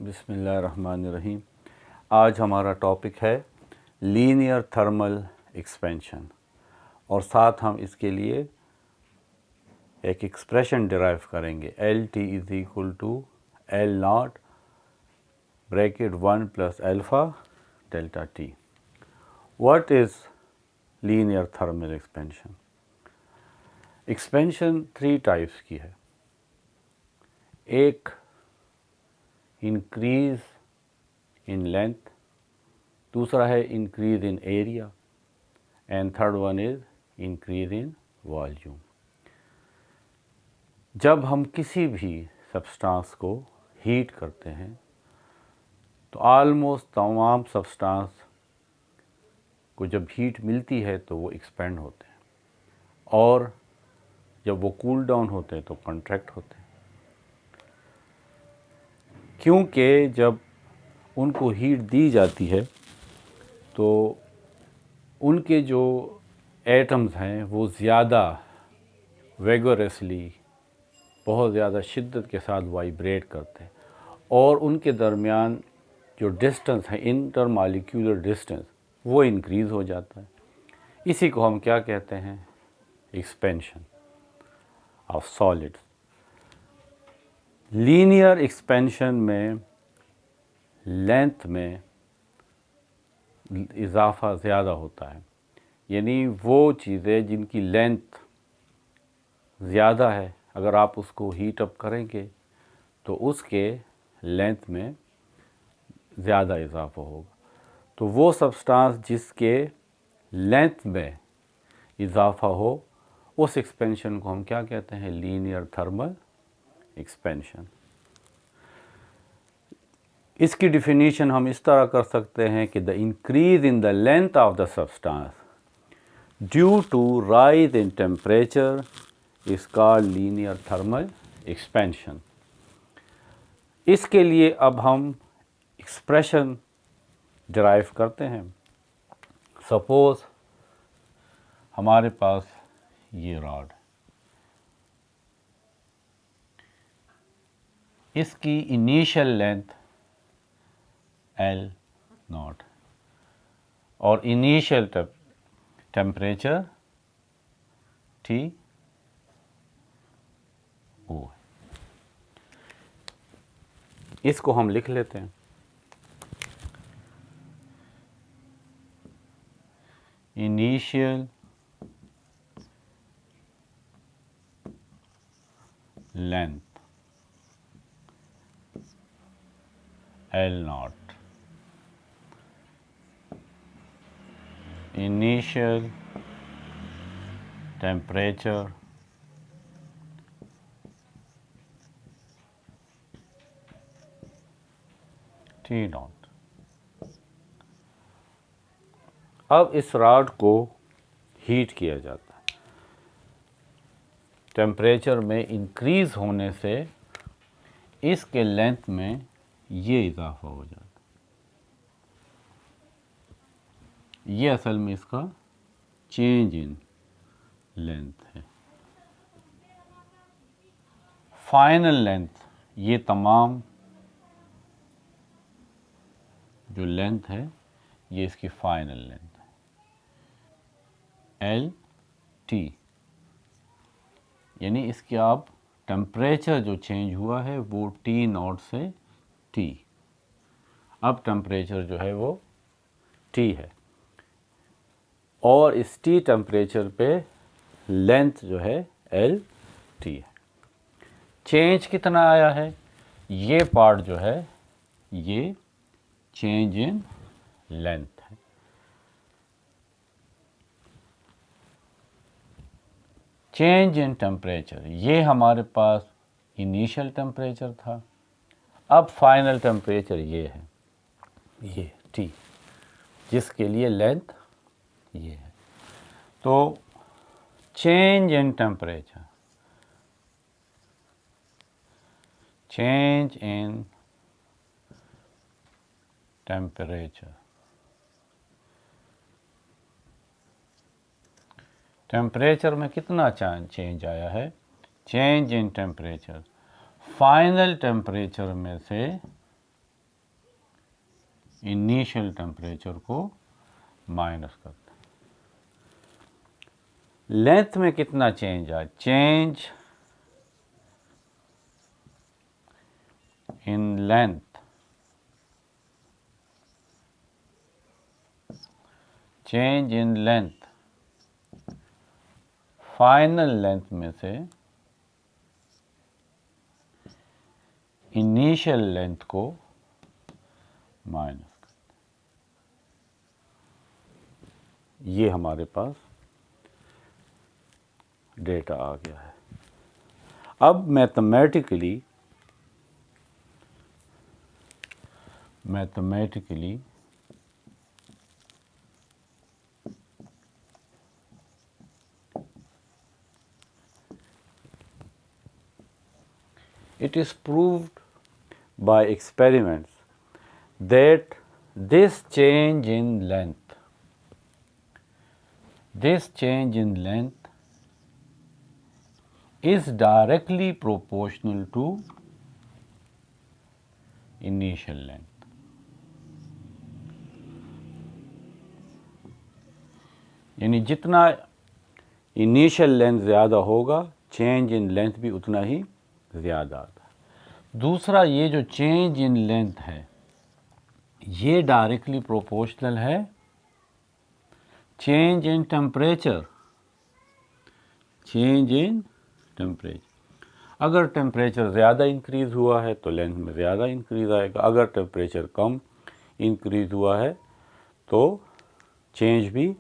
बिस्मिल्लाहिर्रहमानिर्रहीम। आज हमारा टॉपिक है लीनियर थर्मल एक्सपेंशन और साथ हम इसके लिए एक एक्सप्रेशन डिराइव करेंगे L T is equal to L naught bracket 1 plus alpha delta T. What is linear thermal expansion? Expansion 3 types की है। एक इंक्रीज़ इन लेंथ, दूसरा है increase in area and third one is increase in volume. जब हम किसी भी substance को हीट करते हैं तो ऑलमोस्ट तमाम सब्सटेंस को जब हीट मिलती है तो वो एक्सपेंड होते हैं और जब वो कूल डाउन होते हैं तो कंट्रैक्ट होते हैं, क्योंकि जब उनको हीट दी जाती है तो उनके जो एटम्स हैं वो ज़्यादा वेगोरसली, बहुत ज़्यादा शिद्दत के साथ वाइब्रेट करते हैं और उनके दरमियान जो डिस्टेंस है, इंटरमॉलिक्यूलर डिस्टेंस, वो इंक्रीज़ हो जाता है। इसी को हम क्या कहते हैं? Expansion of solids. Linear expansion में लेंथ में इजाफ़ा ज़्यादा होता है, यानी वो चीज़ें जिनकी लेंथ ज़्यादा है अगर आप उसको हीट अप करेंगे तो उसके लेंथ में ज़्यादा इजाफ़ा होगा। तो वो सब्सटेंस जिसके लेंथ में इजाफ़ा हो उस एक्सपेंशन को हम क्या कहते हैं? Linear thermal expansion. इसकी डिफिनीशन हम इस तरह कर सकते हैं कि the increase in the length of the substance due to rise in temperature is called linear thermal expansion. इसके लिए अब हम एक्सप्रेशन डिराइव करते हैं। सपोज हमारे पास ये रॉड, इसकी इनिशियल लेंथ एल नॉट और इनिशियल टेम्परेचर टी ओ। इसको हम लिख लेते हैं। Initial length L not, initial temperature T not. अब इस रॉड को हीट किया जाता है। टेम्परेचर में इंक्रीज़ होने से इसके लेंथ में ये इजाफा हो जाता है। ये असल में इसका चेंज इन लेंथ है। फाइनल लेंथ, ये तमाम जो लेंथ है ये इसकी फाइनल लेंथ है एल टी, यानी इसके अब टेम्परेचर जो चेंज हुआ है वो टी नॉट से टी। अब टेम्परेचर जो है वो टी है और इस टी टेम्परेचर पे लेंथ जो है एल टी है। चेंज कितना आया है? ये पार्ट जो है ये चेंज इन लेंथ है। चेंज इन टेम्परेचर, ये हमारे पास इनिशियल टेम्परेचर था, अब फाइनल टेम्परेचर ये है, ये टी, जिसके लिए लेंथ ये है। तो change in temperature, change in temperature, temperature में कितना चेंज आया है? Change in temperature final temperature में से इनिशियल टेम्परेचर को माइनस करते हैं। लेंथ में कितना चेंज आया? Change in length final length में से इनिशियल लेंथ को माइनस करते हैं। ये हमारे पास डेटा आ गया है। अब mathematically it is proved by experiments that this change in length is directly proportional to initial length. यानी जितना इनिशियल लेंथ ज़्यादा होगा, चेंज इन लेंथ भी उतना ही ज़्यादा आता है। दूसरा, ये जो चेंज इन लेंथ है ये डायरेक्टली प्रोपोर्शनल है चेंज इन टेम्परेचर। अगर टेम्परेचर ज़्यादा इंक्रीज़ हुआ है तो लेंथ में ज़्यादा इंक्रीज़ आएगा, अगर टेम्परेचर कम इंक्रीज़ हुआ है तो चेंज भी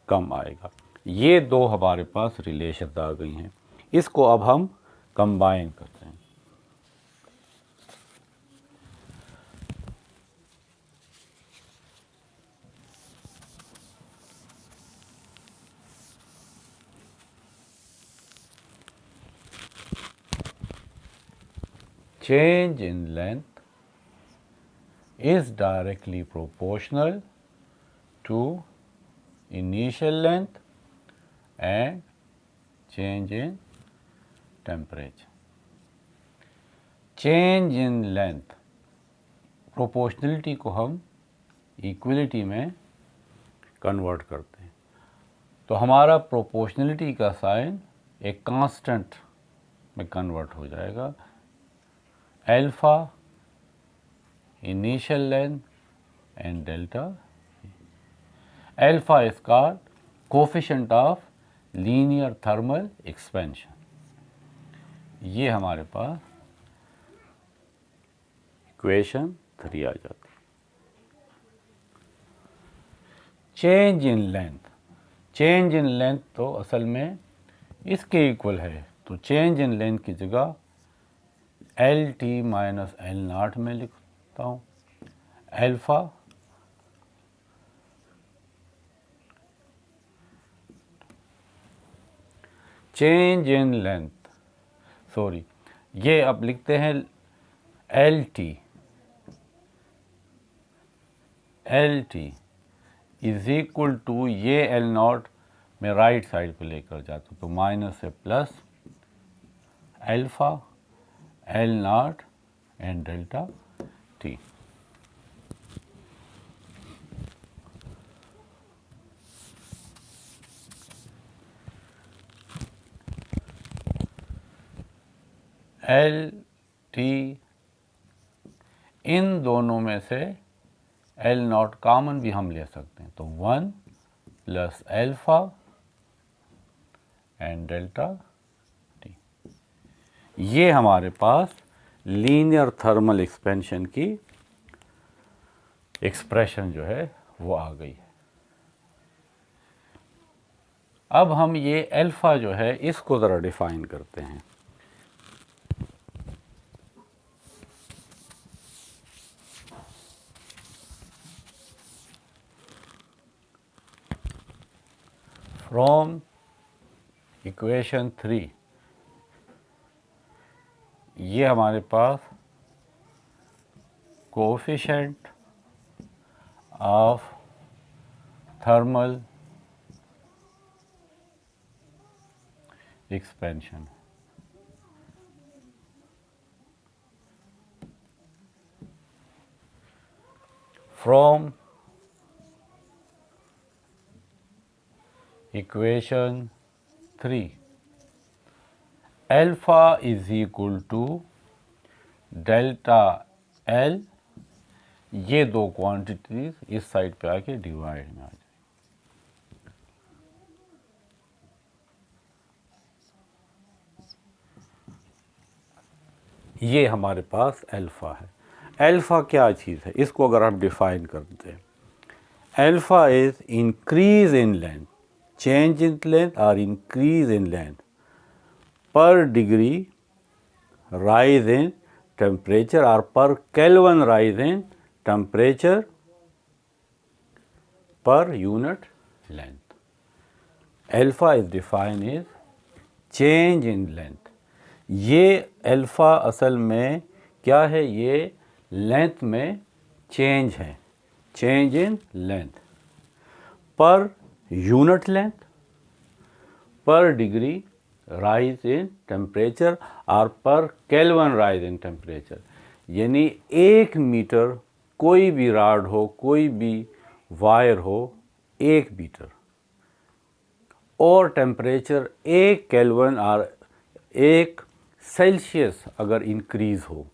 कम आएगा। ये दो हमारे पास रिलेशंस आ गई हैं। इसको अब हम कंबाइन करते हैं। Change in length is directly proportional to initial length and change in temperature. Change in length proportionality को हम इक्वलिटी में कन्वर्ट करते हैं, तो हमारा प्रोपोर्शनलिटी का साइन एक कांस्टेंट में कन्वर्ट हो जाएगा। Alpha initial length and delta. Alpha is called coefficient of linear thermal expansion. ये हमारे पास इक्वेशन 3 आ जाती है। चेंज इन लेंथ तो असल में इसके इक्वल है, तो चेंज इन लेंथ की जगह L T minus L naught में लिखता हूँ। Alpha change in length, sorry ये अब लिखते हैं L T is equal to, ये एल नॉट मैं राइट साइड पे लेकर जाता हूँ तो माइनस से plus alpha L naught and delta T. L T, इन दोनों में से एल नॉट कॉमन भी हम ले सकते हैं, तो 1 plus alpha and delta T. ये हमारे पास लीनियर थर्मल एक्सपेंशन की एक्सप्रेशन जो है वो आ गई है। अब हम ये अल्फा जो है इसको ज़रा डिफाइन करते हैं। फ्रॉम इक्वेशन 3 ये हमारे पास coefficient of thermal expansion. from equation 3 alpha is equal to delta L, ये दो क्वांटिटीज इस साइड पे आके डिवाइड में आ जाए। ये हमारे पास अल्फ़ा है। अल्फ़ा क्या चीज़ है, इसको अगर हम डिफाइन करते हैं, alpha is increase in length, change in length और इंक्रीज इन लेंथ पर degree rise in temperature or per Kelvin rise in temperature per unit length. Alpha is defined as change in length. ये alpha असल में क्या है, ये length में change है, change in length per unit length पर डिग्री राइज इन टेम्परेचर और पर केल्विन राइज इन टेम्परेचर। यानी 1 मीटर कोई भी रॉड हो, कोई भी वायर हो, 1 मीटर और टेम्परेचर 1 केल्विन और 1 सेल्सियस अगर इंक्रीज़ हो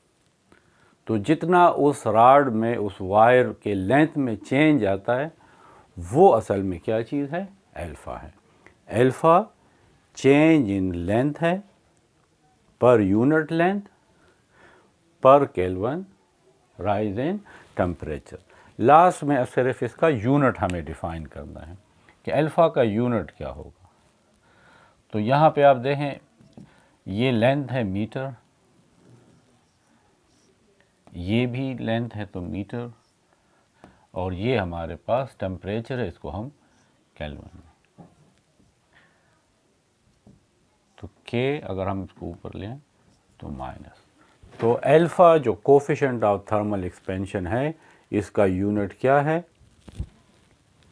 तो जितना उस रॉड में, उस वायर के लेंथ में चेंज आता है वो असल में क्या चीज़ है, अल्फ़ा है। अल्फ़ा चेंज इन लेंथ है पर यूनिट लेंथ पर kelvin rise in temperature. Last में सिर्फ इसका यूनिट हमें डिफाइन करना है कि अल्फ़ा का यूनिट क्या होगा। तो यहाँ पे आप देखें, ये लेंथ है मीटर, ये भी लेंथ है तो मीटर, और ये हमारे पास टेम्परेचर है, इसको हम केल्विन में। तो K अगर हम इसको ऊपर लें तो माइनस, तो अल्फ़ा जो कोफिशिएंट ऑफ थर्मल एक्सपेंशन है इसका यूनिट क्या है,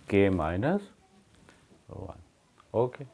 K-1। ओके।